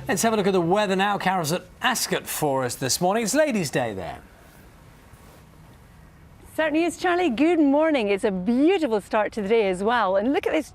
Let's have a look at the weather now. Carol's at Ascot for us this morning. It's Ladies' Day there. Certainly is, Charlie. Good morning. It's a beautiful start to the day as well. And look at this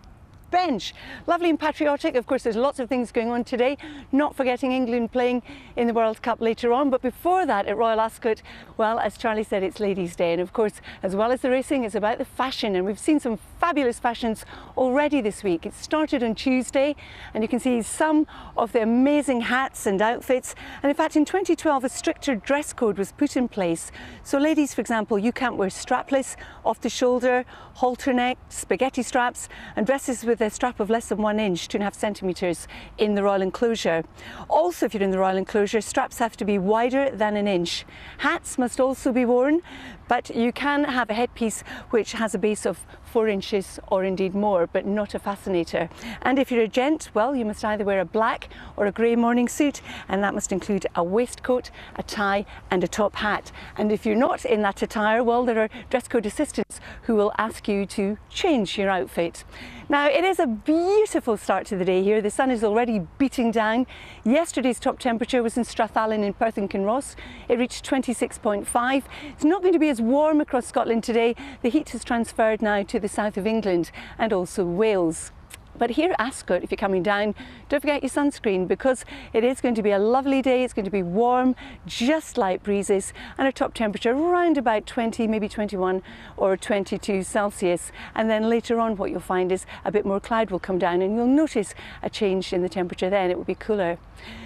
bench. Lovely and patriotic. Of course, there's lots of things going on today, not forgetting England playing in the World Cup later on. But before that, at Royal Ascot, well, as Charlie said, it's Ladies' Day. And of course, as well as the racing, it's about the fashion. And we've seen some fabulous fashions already this week. It started on Tuesday, and you can see some of the amazing hats and outfits. And in fact, in 2012, a stricter dress code was put in place. So ladies, for example, you can't wear strapless, off the shoulder, halter neck, spaghetti straps, and dresses with a strap of less than 1 inch, 2.5 centimetres in the royal enclosure. Also, if you're in the royal enclosure, straps have to be wider than 1 inch. Hats must also be worn, but you can have a headpiece which has a base of 4 inches or indeed more, but not a fascinator. And if you're a gent, well, you must either wear a black or a grey morning suit, and that must include a waistcoat, a tie and a top hat. And if you're not in that attire, well, there are dress code assistants who will ask you to change your outfit. Now, it is a beautiful start to the day here. The sun is already beating down. Yesterday's top temperature was in Strathallan in Perth and Kinross. It reached 26.5. It's not going to be as warm across Scotland today. The heat has transferred now to the south of England and also Wales. But here at Ascot, if you're coming down, don't forget your sunscreen, because it is going to be a lovely day. It's going to be warm, just light breezes, and a top temperature around about 20, maybe 21 or 22 Celsius. And then later on, what you'll find is a bit more cloud will come down, and you'll notice a change in the temperature then. It will be cooler.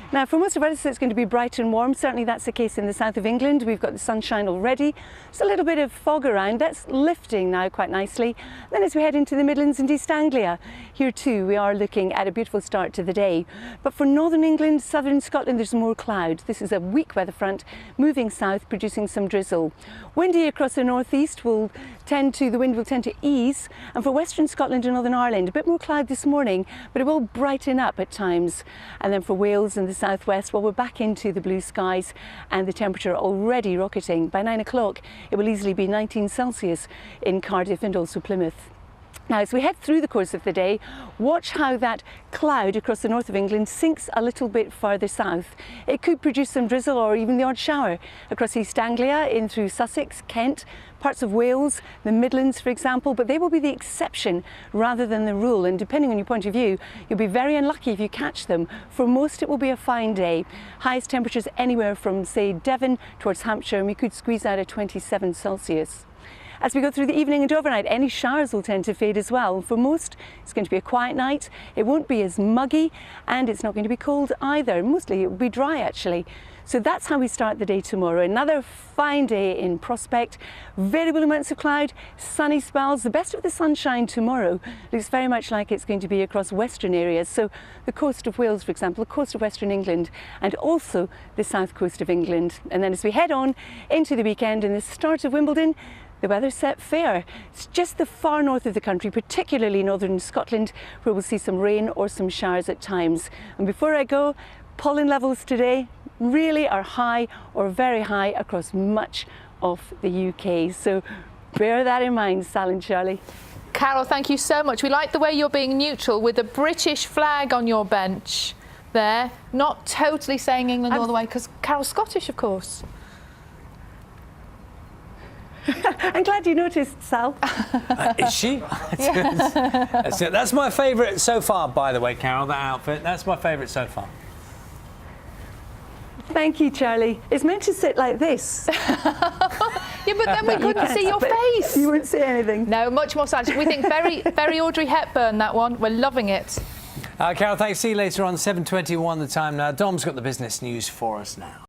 Now, for most of us, it's going to be bright and warm. Certainly that's the case in the south of England. We've got the sunshine already. Just a little bit of fog around. That's lifting now quite nicely. Then as we head into the Midlands and East Anglia, here too we are looking at a beautiful start to the day. But for northern England, southern Scotland, there's more cloud. This is a weak weather front moving south, producing some drizzle. Windy across the northeast the wind will tend to ease. And for western Scotland and Northern Ireland, a bit more cloud this morning, but it will brighten up at times. And then for Wales and the southwest, well, we're back into the blue skies and the temperature already rocketing. By 9 o'clock, it will easily be 19 Celsius in Cardiff and also Plymouth. Now, as we head through the course of the day, watch how that cloud across the north of England sinks a little bit further south. It could produce some drizzle or even the odd shower across East Anglia, in through Sussex, Kent, parts of Wales, the Midlands, for example, but they will be the exception rather than the rule. And depending on your point of view, you'll be very unlucky if you catch them. For most, it will be a fine day. Highest temperatures anywhere from, say, Devon towards Hampshire, and we could squeeze out a 27 Celsius. As we go through the evening and overnight, any showers will tend to fade as well. For most, it's going to be a quiet night. It won't be as muggy, and it's not going to be cold either. Mostly it will be dry, actually. So that's how we start the day tomorrow. Another fine day in prospect. Variable amounts of cloud, sunny spells. The best of the sunshine tomorrow looks very much like it's going to be across western areas. So the coast of Wales, for example, the coast of western England, and also the south coast of England. And then as we head on into the weekend and the start of Wimbledon, the weather's set fair. It's just the far north of the country, particularly northern Scotland, where we'll see some rain or some showers at times. And before I go, pollen levels today really are high or very high across much of the UK. So bear that in mind, Sal and Charlie. Carol, thank you so much. We like the way you're being neutral with a British flag on your bench there. Not totally saying England all the way, because Carol's Scottish, of course. I'm glad you noticed, Sal. Is she? That's my favourite so far, by the way, Carol, that outfit. That's my favourite so far. Thank you, Charlie. It's meant to sit like this. Yeah, but then we couldn't see your face. You wouldn't see anything. No, much more stylish. We think very Audrey Hepburn, that one. We're loving it. Carol, thanks. See you later on. 7:21 the time now. Dom's got the business news for us now.